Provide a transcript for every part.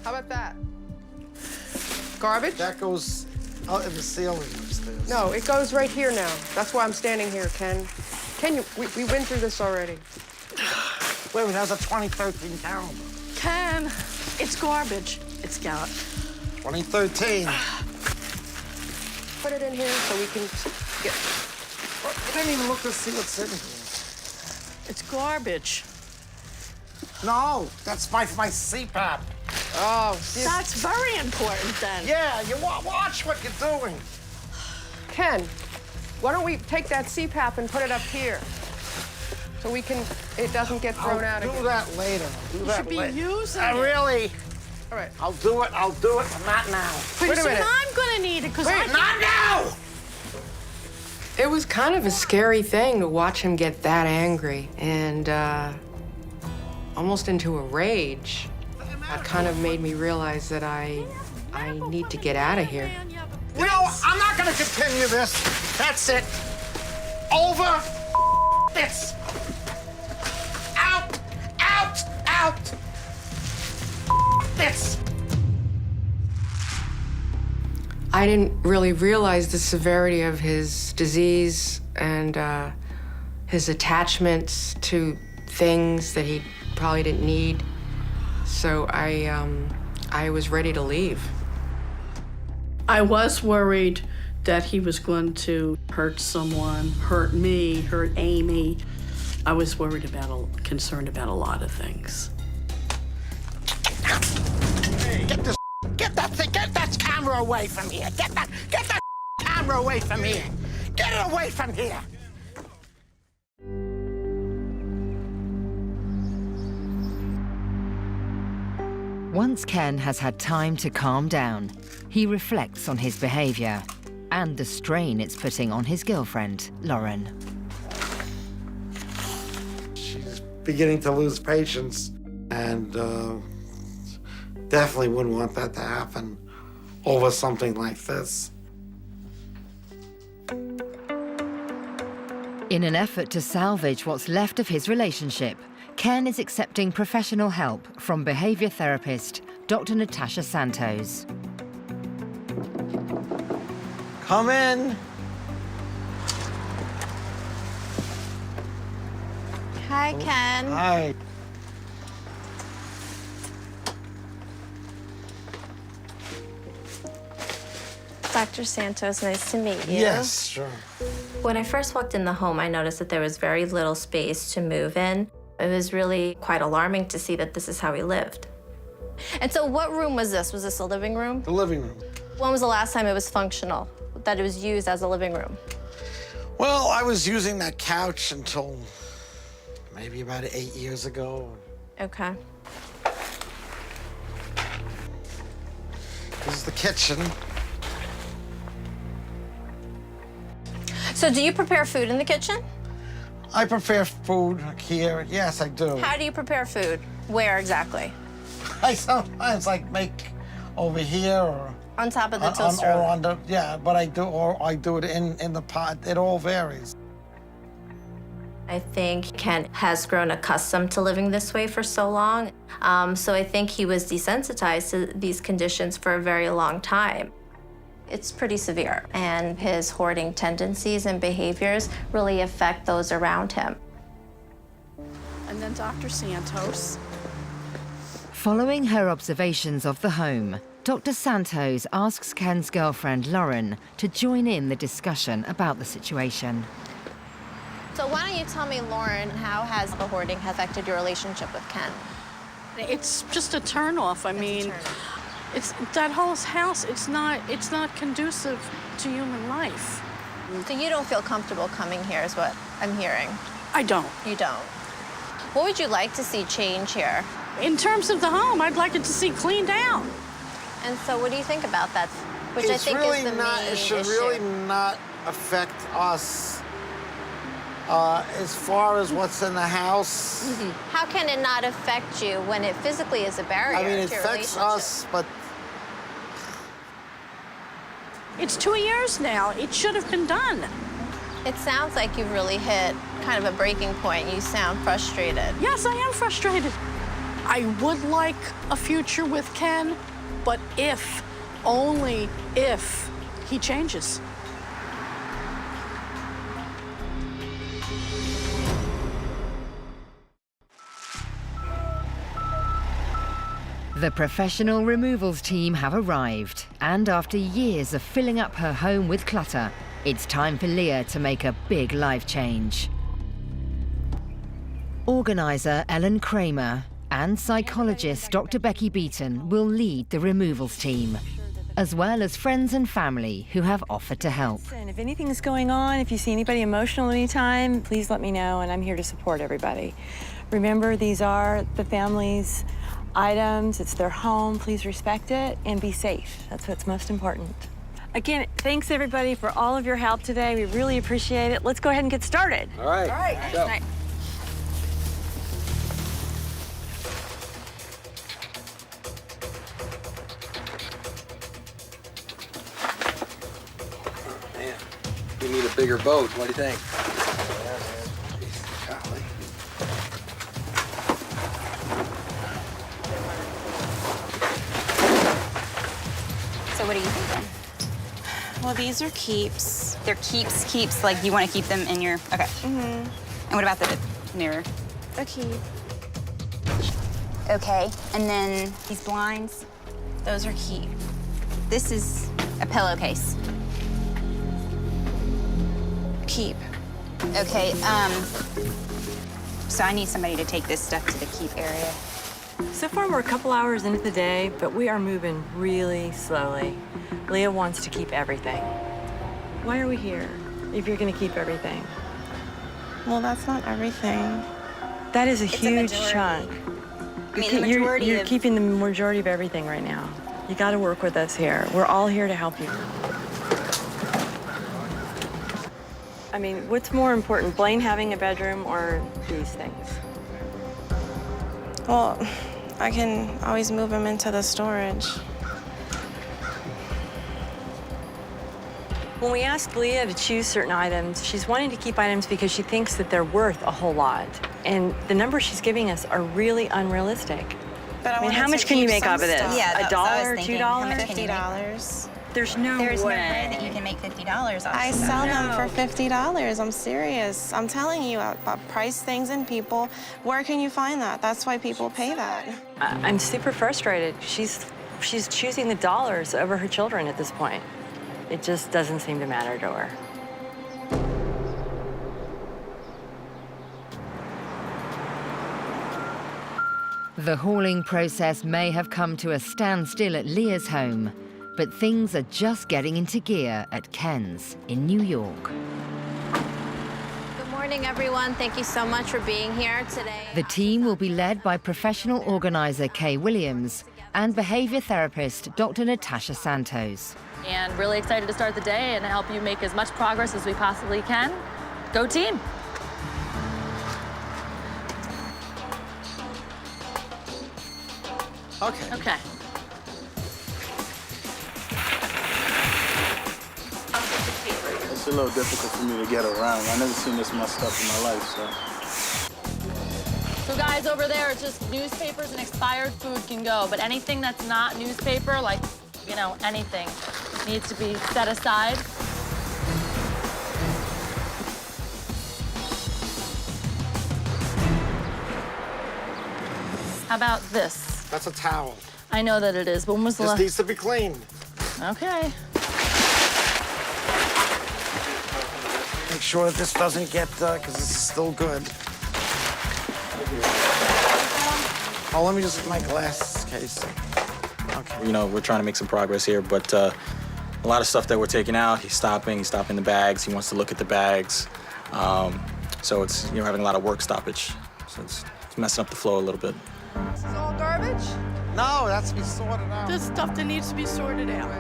How about that? Garbage? That goes out in the ceiling upstairs. No, it goes right here now. That's why I'm standing here, Ken. Ken, we went through this already. Wait a minute, that was a 2013 calendar. Ken, it's garbage. It's got 2013. Put it in here so we can get... I didn't even look to see what's in here. it's garbage. No, that's my CPAP. Oh, That's very important then. Yeah, you watch what you're doing. Ken, why don't we take that CPAP and put it up here? So we can, it doesn't get thrown out I'll again. do that later. I'll do You that should be later. using I it. really. All right. I'll do it, but not now. Pretty Wait a soon minute. I'm gonna need it because I Not now! It was kind of a scary thing to watch him get that angry and almost into a rage. That kind of made me realize that I need to get out of here. You know, I'm not gonna continue this. That's it. Over. This. Out. Out. Out. This. I didn't really realize the severity of his disease and his attachments to things that he probably didn't need. So I was ready to leave. I was worried that he was going to hurt someone, hurt me, hurt Amy. I was concerned about a lot of things. Hey, get that camera away from here. Get that camera away from here. Get it away from here. Once Ken has had time to calm down, he reflects on his behavior and the strain it's putting on his girlfriend, Lauren. She's beginning to lose patience, and definitely wouldn't want that to happen over something like this. In an effort to salvage what's left of his relationship, Ken is accepting professional help from behavior therapist Dr. Natasha Santos. Come in. Hi, Ken. Hi. Dr. Santos, nice to meet you. Yes, sure. When I first walked in the home, I noticed that there was very little space to move in. It was really quite alarming to see that this is how he lived. And so what room was this? Was this a living room? The living room. When was the last time it was functional, that it was used as a living room? Well, I was using that couch until maybe about 8 years ago. Okay. This is the kitchen. So do you prepare food in the kitchen? I prepare food here. Yes, I do. How do you prepare food? Where exactly? I sometimes make over here or On top of the on, toaster or oven? on the but I do it in the pot. It all varies. I think Ken has grown accustomed to living this way for so long. So I think he was desensitized to these conditions for a very long time. It's pretty severe, and his hoarding tendencies and behaviors really affect those around him. And then Dr. Santos. Following her observations of the home, Dr. Santos asks Ken's girlfriend, Lauren, to join in the discussion about the situation. So why don't you tell me, Lauren, how has the hoarding affected your relationship with Ken? It's just a turnoff. I mean, it's that whole house. It's not conducive to human life. So you don't feel comfortable coming here, is what I'm hearing. I don't. You don't. What would you like to see change here? In terms of the home, I'd like it to see cleaned out. And so what do you think about that? Which I It's think really is the not. main It should issue. really not affect us. As far as what's in the house, How can it not affect you when it physically is a barrier I mean, it to your affects relationship? us, but It's 2 years now. It should have been done. It sounds like you've really hit kind of a breaking point. You sound frustrated. Yes, I am frustrated. I would like a future with Ken, but if, only if, he changes. The professional removals team have arrived, and after years of filling up her home with clutter, it's time for Leah to make a big life change. Organizer Ellen Kramer and psychologist Dr. Becky Beaton will lead the removals team, as well as friends and family who have offered to help. And if anything's going on, if you see anybody emotional anytime, please let me know, and I'm here to support everybody. Remember, these are the family's items, it's their home. Please respect it and be safe. That's what's most important. Again, thanks everybody for all of your help today. We really appreciate it. Let's go ahead and get started. All right. All right. Go. Nice. Man, we need a bigger boat. What do you think? Golly. So what are you thinking? Well, these are keeps. They're keeps, like you want to keep them in your, okay. And what about the mirror? A keep. Okay, and then these blinds, Those are keep. this is a pillowcase. Keep. Okay, so I need somebody to take this stuff to the keep area. So far, we're a couple hours into the day, but we are moving really slowly. Leah wants to keep everything. Why are we here if you're going to keep everything? Well, that's not everything. That is a It's a huge majority. chunk. I mean, the majority You're of... keeping the majority of everything right now. You got to work with us here. We're all here to help you. I mean, what's more important, Blaine having a bedroom or these things? Well, I can always move them into the storage. When we asked Leah to choose certain items, she's wanting to keep items because she thinks that they're worth a whole lot. And the numbers she's giving us are really unrealistic. But I mean, wanted how to much can you keep make some off of this? stuff. Yeah, $1, that's what I was thinking. How $2? much can you make? $50. There's no There's no way. way that you can make $50 off I of sell that. them for $50. I'm serious. I'm telling you, I price things and people. Where can you find that? That's why people pay that. I'm super frustrated. She's choosing the dollars over her children at this point. It just doesn't seem to matter to her. The hauling process may have come to a standstill at Leah's home, but things are just getting into gear at Ken's in New York. Good morning, everyone. Thank you so much for being here today. The team will be led by professional organizer Kay Williams and behavior therapist Dr. Natasha Santos. And really excited to start the day and help you make as much progress as we possibly can. Go team! Okay. Okay. It's a little difficult for me to get around. I've never seen this much stuff in my life, so. So guys, over there, it's just newspapers and expired food can go, but anything that's not newspaper, like, you know, anything, needs to be set aside. How about this? That's a towel. I know that it is, but when was the This last? needs to be cleaned. Okay. Make sure that this doesn't get, because this is still good. Oh, let me just, my glass case. Okay. You know, we're trying to make some progress here, but a lot of stuff that we're taking out, he's stopping the bags. He wants to look at the bags. So it's, you know, having a lot of work stoppage. So it's messing up the flow a little bit. This is all garbage? No, that's to be sorted out. There's stuff that needs to be sorted out.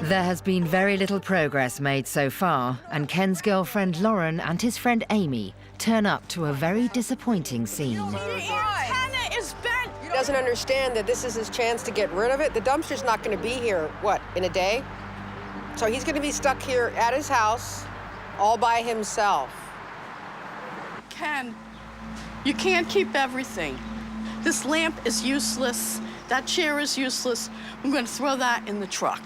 There has been very little progress made so far, and Ken's girlfriend Lauren and his friend Amy turn up to a very disappointing scene. Antenna is bent. He doesn't understand that this is his chance to get rid of it. The dumpster's not going to be here, what, in a day? So he's going to be stuck here at his house all by himself. Ken, you can't keep everything. This lamp is useless. That chair is useless. I'm going to throw that in the truck.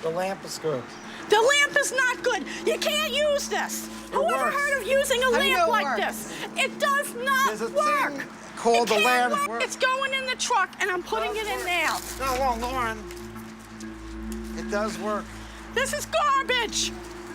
The lamp is good. The lamp is not good. You can't use this. Whoever works. heard of using a How do you lamp know it like works? this? It does not There's a work. thing called It the can't lamp. work. It's going in the truck, and I'm putting it in now. No, Lauren. It does work. This is garbage.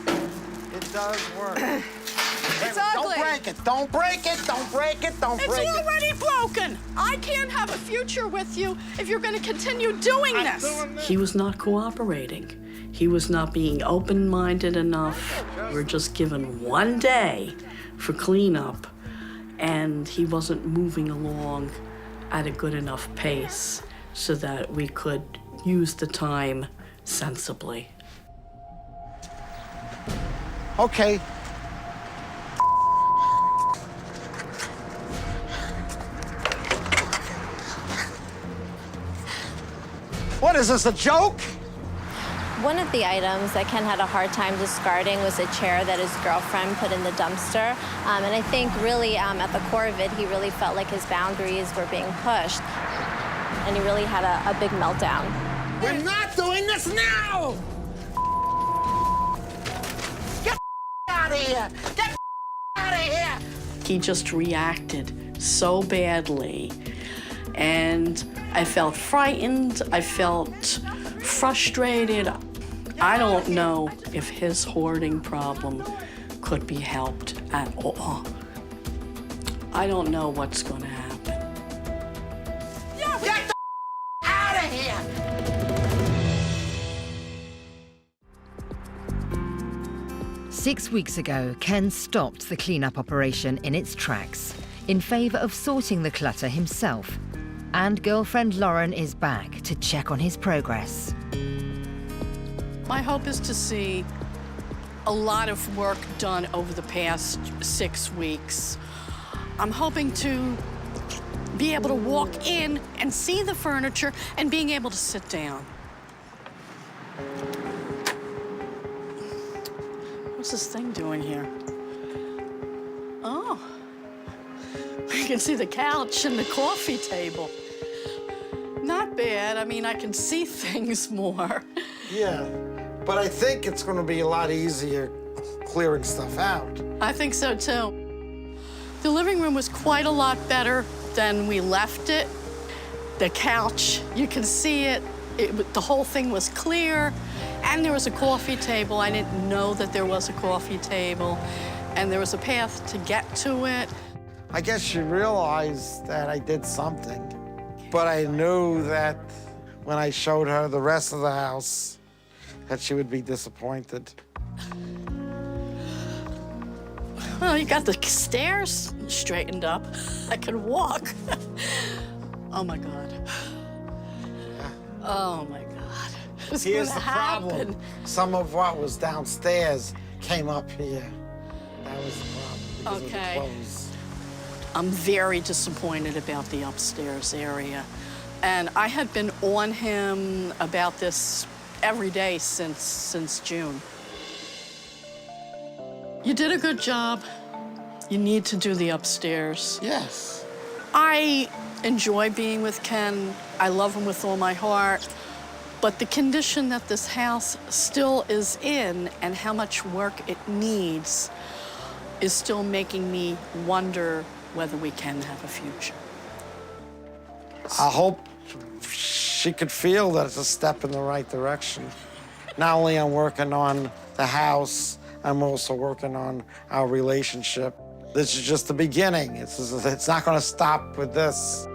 It does work. It's Don't ugly. break it. Don't break it. Don't break it. Don't It's break it. already broken. I can't have a future with you if you're going to continue doing this. He was not cooperating. He was not being open-minded enough. We were just given 1 day for cleanup, and he wasn't moving along at a good enough pace so that we could use the time sensibly. Okay. What is this, a joke? One of the items that Ken had a hard time discarding was a chair that his girlfriend put in the dumpster. And I think really at the core of it, he really felt like his boundaries were being pushed. And he really had a big meltdown. We're not doing this now! Get out of here! Get out of here! He just reacted so badly, and I felt frightened, I felt frustrated. I don't know if his hoarding problem could be helped at all. I don't know what's going to happen. Get the out of here! Six weeks ago, Ken stopped the cleanup operation in its tracks in favour of sorting the clutter himself. And girlfriend Lauren is back to check on his progress. My hope is to see a lot of work done over the past 6 weeks. I'm hoping to be able to walk in and see the furniture and being able to sit down. What's this thing doing here? Oh, you can see the couch and the coffee table. Not bad. I mean, I can see things more. Yeah, but I think it's going to be a lot easier clearing stuff out. I think so, too. The living room was quite a lot better than we left it. The couch, you can see it. The whole thing was clear, and there was a coffee table. I didn't know that there was a coffee table, and there was a path to get to it. I guess she realized that I did something, but I knew that when I showed her the rest of the house, that she would be disappointed. Well, you got the stairs straightened up. I could walk. Oh, my God. Oh, my God. What's Here's gonna the problem. happen? Some of what was downstairs came up here. That was the problem because Okay. of the clothes. I'm very disappointed about the upstairs area. And I had been on him about this every day since June. You did a good job. You need to do the upstairs. Yes. I enjoy being with Ken. I love him with all my heart. But the condition that this house still is in and how much work it needs is still making me wonder whether we can have a future. I hope she could feel that it's a step in the right direction. Not only I'm working on the house, I'm also working on our relationship. This is just the beginning. It's not going to stop with this.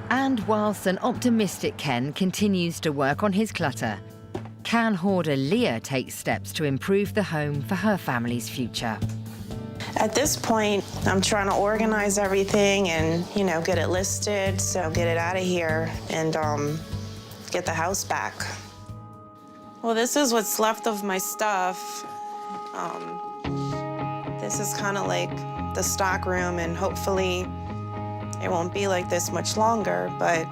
And whilst an optimistic Ken continues to work on his clutter, can hoarder Leah take steps to improve the home for her family's future? At this point, I'm trying to organize everything and, get it listed, so get it out of here and get the house back. Well, this is what's left of my stuff. This is kind of like the stock room, and hopefully it won't be like this much longer, but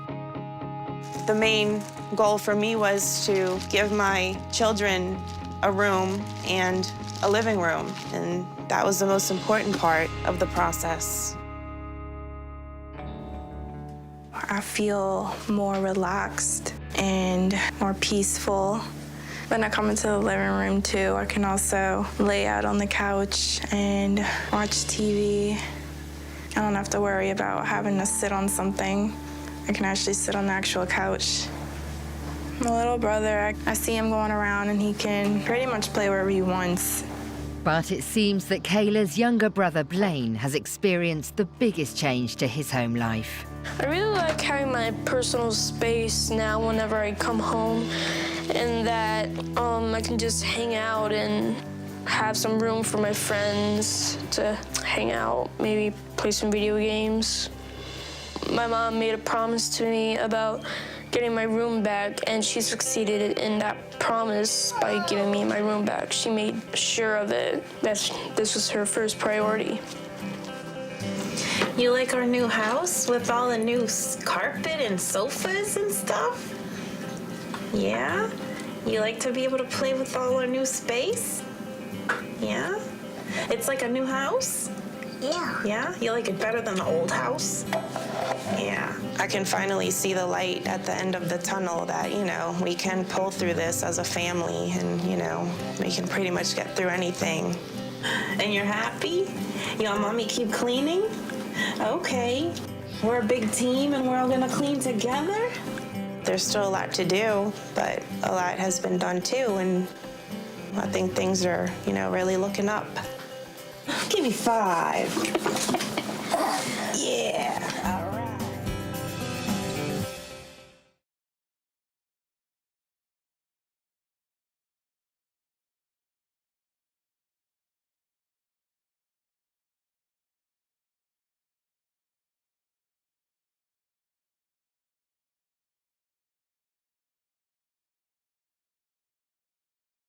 the main goal for me was to give my children a room and a living room, and that was the most important part of the process. I feel more relaxed and more peaceful. When I come into the living room too, I can also lay out on the couch and watch TV. I don't have to worry about having to sit on something. I can actually sit on the actual couch. My little brother, I see him going around and he can pretty much play wherever he wants. But it seems that Kayla's younger brother, Blaine, has experienced the biggest change to his home life. I really like having my personal space now whenever I come home, and that I can just hang out and have some room for my friends to hang out, maybe play some video games. My mom made a promise to me about getting my room back, and she succeeded in that promise by giving me my room back. She made sure of it, that this was her first priority. You like our new house with all the new carpet and sofas and stuff? Yeah? You like to be able to play with all our new space? Yeah? It's like a new house? Yeah. Yeah? You like it better than the old house? Yeah. I can finally see the light at the end of the tunnel that, you know, we can pull through this as a family and, you know, we can pretty much get through anything. And you're happy? You want mommy keep cleaning? Okay. We're a big team and we're all gonna clean together? There's still a lot to do, but a lot has been done too, and I think things are, you know, really looking up. Give me 5.